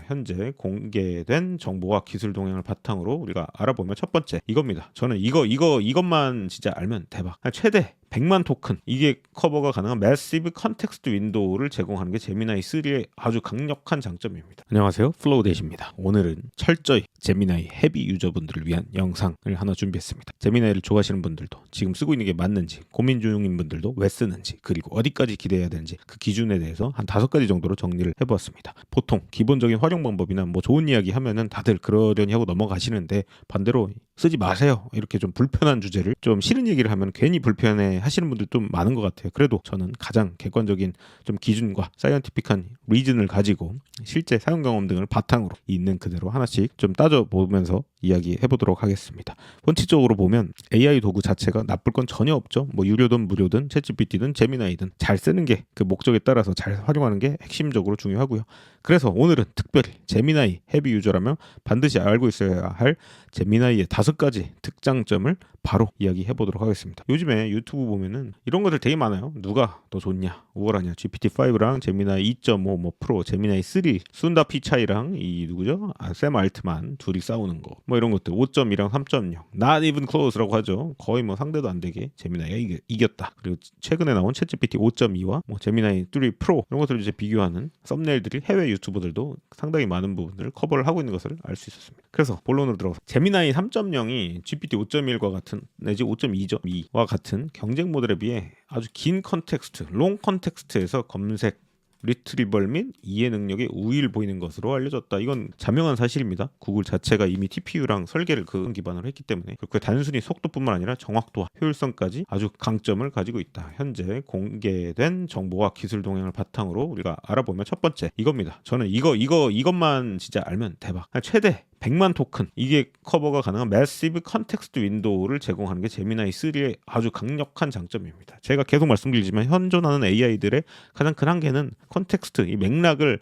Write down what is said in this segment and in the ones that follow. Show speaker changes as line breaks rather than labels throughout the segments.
현재 공개된 정보와 기술 동향을 바탕으로 우리가 알아보면 첫 번째 이겁니다. 저는 이것만 진짜 알면 대박. 최대 100만 토큰, 이게 커버가 가능한 매시브 컨텍스트 윈도우를 제공하는 게 제미나이 3의 아주 강력한 장점입니다. 안녕하세요, 플로우 대시입니다. 오늘은 철저히 제미나이 헤비 유저분들을 위한 영상을 하나 준비했습니다. 제미나이를 좋아하시는 분들도, 지금 쓰고 있는 게 맞는지 고민 중인 분들도 왜 쓰는지, 그리고 어디까지 기대해야 되는지 그 기준에 대해서 한 5가지 정도로 정리를 해보았습니다. 보통 기본적인 활용 방법이나 뭐 좋은 이야기 하면은 다들 그러려니 하고 넘어가시는데, 반대로 쓰지 마세요, 이렇게 좀 불편한 주제를, 좀 싫은 얘기를 하면 괜히 불편해 하시는 분들 좀 많은 것 같아요. 그래도 저는 가장 객관적인 좀 기준과 사이언티픽한 리즌을 가지고 실제 사용 경험 등을 바탕으로 있는 그대로 하나씩 좀 따져보면서 이야기해 보도록 하겠습니다. 원칙적으로 보면 AI 도구 자체가 나쁠 건 전혀 없죠. 뭐 유료든 무료든 챗GPT든 제미나이든 잘 쓰는 게 그 목적에 따라서 잘 활용하는 게 핵심적으로 중요하고요. 그래서 오늘은 특별히 제미나이 헤비 유저라면 반드시 알고 있어야 할 제미나이의 5가지 특장점을 바로 이야기해 보도록 하겠습니다. 요즘에 유튜브 보면은 이런 것들 되게 많아요. 누가 더 좋냐, 우월하냐, GPT-5랑 제미나이 2.5 뭐 프로, 제미나이 3, 순다 피차이랑 이 누구죠? 샘 알트만 둘이 싸우는 거, 뭐 이런 것들, 5.2랑 3.0, not even close라고 하죠. 거의 뭐 상대도 안 되게 제미나이가 이겼다. 그리고 최근에 나온 챗GPT 5.2와 뭐 제미나이 3 프로 이런 것들을 이제 비교하는 썸네일들이 해외 유튜버들도 상당히 많은 부분들을 커버를 하고 있는 것을 알 수 있었습니다. 그래서 본론으로 들어가서 제미나이 3.0이 GPT 5.1과 같은 내지 5.2.2와 같은 경쟁 모델에 비해 아주 긴 컨텍스트, 롱 컨텍스트에서 검색, 리트리벌 및 이해 능력에 우위를 보이는 것으로 알려졌다. 이건 자명한 사실입니다. 구글 자체가 이미 TPU랑 설계를 그 기반으로 했기 때문에, 그렇게 단순히 속도뿐만 아니라 정확도와 효율성까지 아주 강점을 가지고 있다. 현재 공개된 정보와 기술 동향을 바탕으로 우리가 알아보면 첫 번째 이겁니다. 저는 이것만 진짜 알면 대박. 최대 100만 토큰, 이게 커버가 가능한 매시브 컨텍스트 윈도우를 제공하는 게 제미나이 3의 아주 강력한 장점입니다. 제가 계속 말씀드리지만 현존하는 AI들의 가장 큰 한계는 컨텍스트, 이 맥락을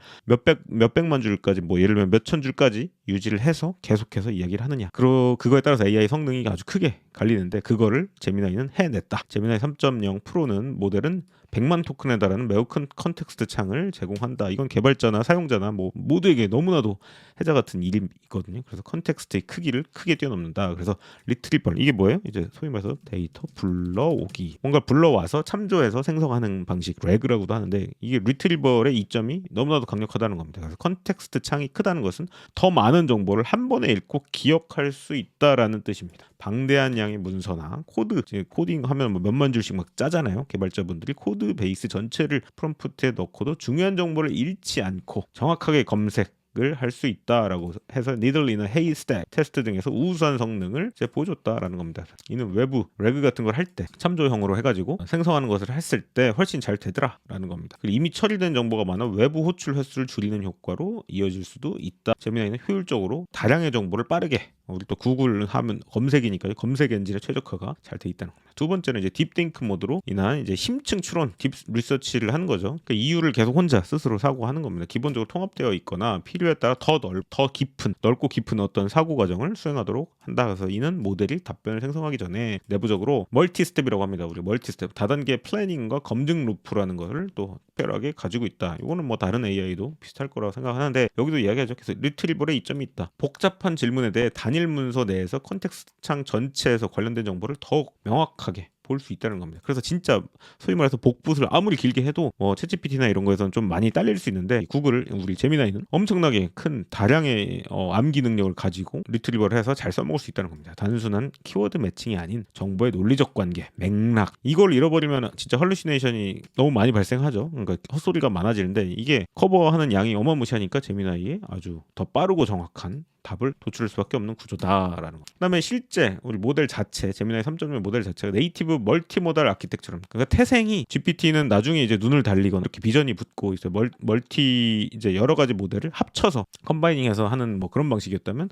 몇백만 줄까지, 뭐 예를 들면 몇천 줄까지 유지를 해서 계속해서 이야기를 하느냐, 그거에 따라서 AI 성능이 아주 크게 갈리는데, 그거를 제미나이는 해냈다. 제미나이 3.0 프로는 모델은 100만 토큰에 달하는 매우 큰 컨텍스트 창을 제공한다. 이건 개발자나 사용자나 뭐 모두에게 너무나도 해자 같은 일이거든요. 그래서 컨텍스트의 크기를 크게 뛰어넘는다. 그래서 리트리벌, 이게 뭐예요? 이제 소위 말해서 데이터 불러오기, 뭔가 불러와서 참조해서 생성하는 방식, 레그라고도 하는데, 이게 리트리벌의 이점이 너무나도 강력하다는 겁니다. 그래서 컨텍스트 창이 크다는 것은 더 많은 정보를 한 번에 읽고 기억할 수 있다라는 뜻입니다. 방대한 양의 문서나 코드, 코딩하면 뭐 몇만 줄씩 막 짜잖아요. 개발자분들이 코드 베이스 전체를 프롬프트에 넣고도 중요한 정보를 잃지 않고 정확하게 검색을 할 수 있다라고 해서 니들리나 헤이스택 테스트 등에서 우수한 성능을 이제 보여줬다라는 겁니다. 이는 외부 레그 같은 걸 할 때 참조형으로 해가지고 생성하는 것을 했을 때 훨씬 잘 되더라라는 겁니다. 그리고 이미 처리된 정보가 많아 외부 호출 횟수를 줄이는 효과로 이어질 수도 있다. 제미나이는 효율적으로 다량의 정보를 빠르게, 우리 또 구글 하면 검색이니까요, 검색 엔진의 최적화가 잘 돼 있다는 겁니다. 두 번째는 이제 딥띵크 모드로 인한 이제 심층 추론, 딥 리서치를 하는 거죠. 그 이유를 계속 혼자 스스로 사고하는 겁니다. 기본적으로 통합되어 있거나 필요에 따라 더 깊은, 넓고 깊은 어떤 사고 과정을 수행하도록 한다. 그래서 이는 모델이 답변을 생성하기 전에 내부적으로 멀티 스텝이라고 합니다. 우리 멀티 스텝, 다단계 플래닝과 검증 루프라는 것을 또 특별하게 가지고 있다. 이거는 뭐 다른 AI도 비슷할 거라고 생각하는데, 여기도 이야기하죠. 그래서 리트리벌의 이점이 있다. 복잡한 질문에 대해 단일 문서 내에서 컨텍스트 창 전체에서 관련된 정보를 더욱 명확하게 볼 수 있다는 겁니다. 그래서 진짜 소위 말해서 복붙을 아무리 길게 해도 뭐 챗GPT나 이런 거에서는 좀 많이 딸릴 수 있는데, 구글, 우리 제미나이는 엄청나게 큰 다량의 암기 능력을 가지고 리트리버를 해서 잘 써먹을 수 있다는 겁니다. 단순한 키워드 매칭이 아닌 정보의 논리적 관계, 맥락, 이걸 잃어버리면 진짜 헐루시네이션이 너무 많이 발생하죠. 그러니까 헛소리가 많아지는데, 이게 커버하는 양이 어마무시하니까 제미나이에 아주 더 빠르고 정확한 답을 도출할 수밖에 없는 구조다라는 거. 그다음에 실제 우리 모델 자체, 제미나이 3.0 모델 자체가 네이티브 멀티모달 아키텍처럼, 그러니까 태생이, GPT는 나중에 이제 눈을 달리거나 이렇게 비전이 붙고 이제 멀티 이제 여러 가지 모델을 합쳐서 컴바이닝해서 하는 뭐 그런 방식이었다면,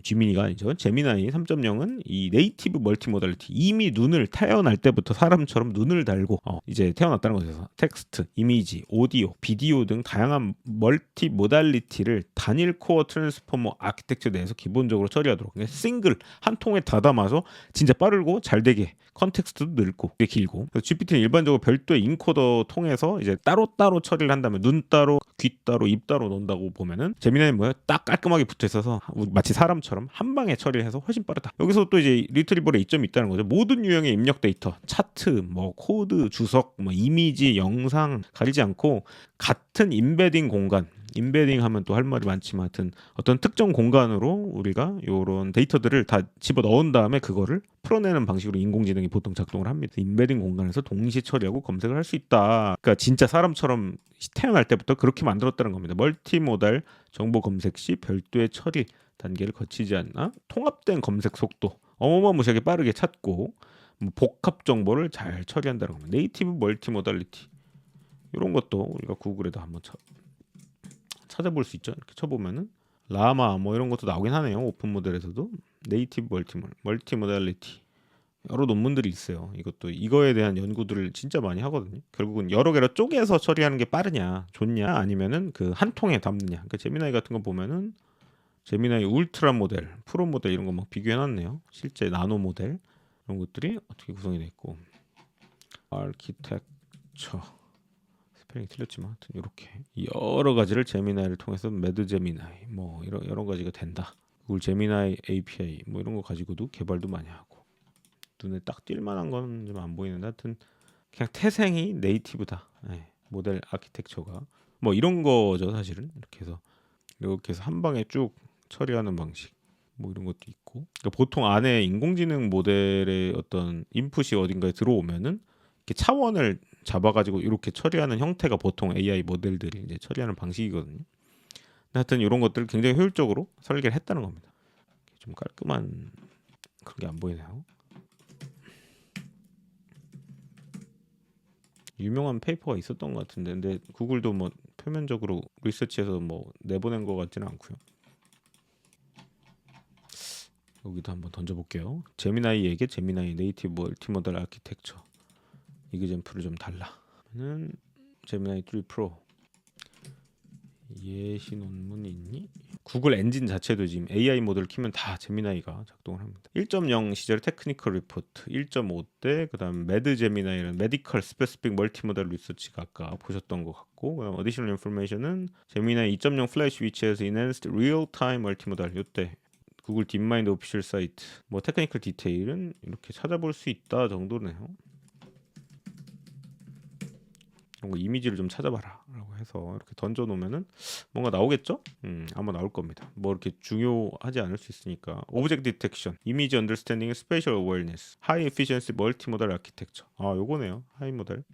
지민이가 아니죠. 제미나이 3.0은 이 네이티브 멀티모달리티, 이미 눈을 태어날 때부터 사람처럼 눈을 달고 이제 태어났다는 거죠. 텍스트, 이미지, 오디오, 비디오 등 다양한 멀티모달리티를 단일 코어 트랜스포머 아키텍처 내에서 기본적으로 처리하도록, 그러니까 싱글 한 통에 다 담아서 진짜 빠르고 잘 되게 컨텍스트도 넓고 꽤 길고. GPT는 일반적으로 별도의 인코더 통해서 이제 따로따로 처리를 한다면 눈 따로 귀 따로 입 따로 논다고 보면은 제미나이는 뭐야? 딱 깔끔하게 붙어 있어서 마치 사람처럼 한 방에 처리를 해서 훨씬 빠르다. 여기서 또 이제 리트리버의 이점이 있다는 거죠. 모든 유형의 입력 데이터, 차트, 뭐 코드, 주석, 뭐 이미지, 영상 가리지 않고 같은 임베딩 공간, 임베딩 하면 또 할 말이 많지만 하여튼 어떤 특정 공간으로 우리가 이런 데이터들을 다 집어 넣은 다음에 그거를 풀어내는 방식으로 인공지능이 보통 작동을 합니다. 임베딩 공간에서 동시에 처리하고 검색을 할 수 있다. 그러니까 진짜 사람처럼 태어날 때부터 그렇게 만들었다는 겁니다. 멀티모달 정보 검색 시 별도의 처리 단계를 거치지 않나 통합된 검색 속도 어마무시하게 빠르게 찾고 뭐 복합 정보를 잘 처리한다는 겁니다. 네이티브 멀티모달리티 이런 것도 우리가 구글에도 한번 찾아볼 수 있죠. 이렇게 쳐보면은 라마 뭐 이런 것도 나오긴 하네요. 오픈 모델에서도 네이티브 멀티모달리티 여러 논문들이 있어요. 이것도 이거에 대한 연구들을 진짜 많이 하거든요. 결국은 여러 개로 쪼개서 처리하는 게 빠르냐, 좋냐, 아니면은 그 한 통에 담느냐. 그러니까 제미나이 같은 거 보면은 제미나이 울트라 모델, 프로 모델 이런 거 막 비교해놨네요. 실제 나노 모델 이런 것들이 어떻게 구성이 돼 있고 아키텍처 스펠링이 틀렸지만 하여튼 이렇게 여러 가지를 제미나이를 통해서 매드 제미나이 뭐 여러 가지가 된다. 구글 제미나이 API 뭐 이런 거 가지고도 개발도 많이 하고 눈에 딱 띌 만한 건 좀 안 보이는데 하여튼 그냥 태생이 네이티브다. 네, 모델 아키텍처가 뭐 이런 거죠 사실은. 이렇게 해서 한 방에 쭉 처리하는 방식 뭐 이런 것도 있고 그러니까 보통 안에 인공지능 모델의 어떤 인풋이 어딘가에 들어오면은 이렇게 차원을 잡아가지고 이렇게 처리하는 형태가 보통 AI 모델들이 이제 처리하는 방식이거든요. 하여튼 이런 것들을 굉장히 효율적으로 설계를 했다는 겁니다. 좀 깔끔한 그런 게 안 보이네요. 유명한 페이퍼가 있었던 것 같은데 근데 구글도 뭐 표면적으로 리서치해서 뭐 내보낸 것 같지는 않고요. 여기도 한번 던져볼게요. 제미나이에게 제미나이 네이티브 멀티모달 아키텍처 이그젠플을 좀 달라. 는 제미나이 3 프로 예시 논문이 있니? 구글 엔진 자체도 지금 AI 모델을 키면 다 제미나이가 작동을 합니다. 1.0 시절에 테크니컬 리포트 1.5 때 그다음 매드 제미나이라는 메디컬 스페시픽 멀티모달 리서치가 아까 보셨던 것 같고 그다음 어디셔널 인포메이션은 제미나이 2.0 플래시 위치에서 enhanced real time 멀티모달 요때 구글 딥마인드 오피셜 사이트 뭐 테크니컬 디테일은 이렇게 찾아볼 수 있다 정도네요. 이런 거 이미지를 좀 찾아봐라 라고 해서 이렇게 던져놓으면은 뭔가 나오겠죠? 아마 나올 겁니다. 뭐 이렇게 중요하지 않을 수 있으니까 오브젝트 디텍션, 이미지 언더스탠딩, 스페셜 어웨어니스, 하이 에피션시 멀티모달 아키텍처 요거네요. 하이 모델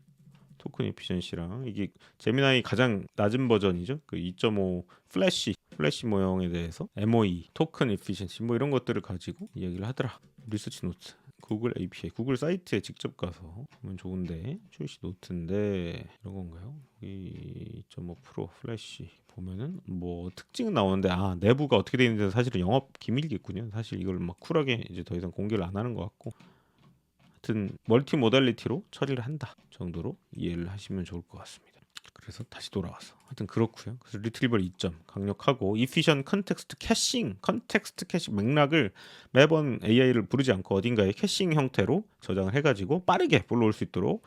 토큰 에피션시랑 이게 제미나이 가장 낮은 버전이죠. 그 2.5 플래시 모형에 대해서 MOE 토큰 에피션시 뭐 이런 것들을 가지고 이야기를 하더라. 리서치 노트 구글 API 구글 사이트에 직접 가서 보면 좋은데 출시 노트인데 이런 건가요? 여기 2.5 프로 플래시 보면은 뭐 특징은 나오는데 내부가 어떻게 되어 있는지 사실은 영업 기밀이겠군요. 사실 이걸 막 쿨하게 이제 더 이상 공개를 안 하는 것 같고 하여튼 멀티 모달리티로 처리를 한다 정도로 이해를 하시면 좋을 것 같습니다. 그래서 다시 돌아와서 하여튼 그렇고요. 그래서 리트리버 2점 강력하고 이피션 컨텍스트 캐싱 맥락을 매번 AI를 부르지 않고 어딘가에 캐싱 형태로 저장을 해가지고 빠르게 불러올 수 있도록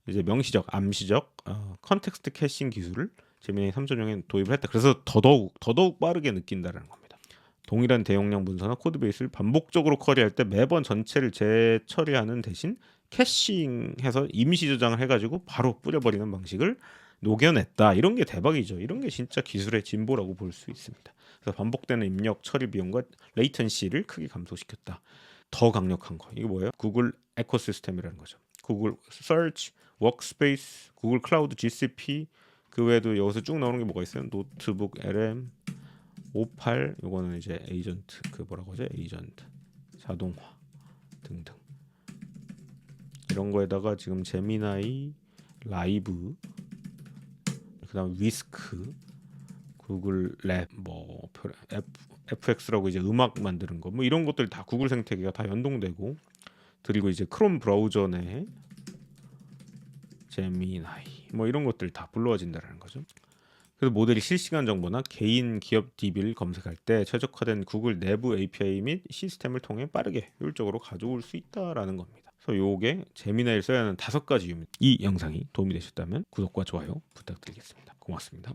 이제 명시적, 암시적 컨텍스트 캐싱 기술을 제미나이 3.0에 도입을 했다. 그래서 더더욱 빠르게 느낀다는 겁니다. 동일한 대용량 문서나 코드베이스를 반복적으로 쿼리할 때 매번 전체를 재처리하는 대신 캐싱해서 임시 저장을 해가지고 바로 뿌려버리는 방식을 녹여냈다. 이런 게 대박이죠. 이런 게 진짜 기술의 진보라고 볼 수 있습니다. 그래서 반복되는 입력 처리 비용과 레이턴시를 크게 감소시켰다. 더 강력한 거. 이게 뭐예요? 구글 에코시스템이라는 거죠. 구글 서치, 워크스페이스, 구글 클라우드 GCP 그 외에도 여기서 쭉 나오는 게 뭐가 있어요? 노트북 LM 58 요거는 이제 에이전트 에이전트 자동화 등등 이런 거에다가 지금 제미나이 라이브 그다음 위스크 구글 랩 뭐 FX라고 이제 음악 만드는 거 뭐 이런 것들 다 구글 생태계가 다 연동되고 그리고 이제 크롬 브라우저 내 제미나이 뭐 이런 것들 다 불러와진다는 거죠. 그래서 모델이 실시간 정보나 개인 기업 DB를 검색할 때 최적화된 구글 내부 API 및 시스템을 통해 빠르게 효율적으로 가져올 수 있다라는 겁니다. 그래서 요게 재미나일 써야 하는 5가지 이유입니다. 이 영상이 도움이 되셨다면 구독과 좋아요 부탁드리겠습니다. 고맙습니다.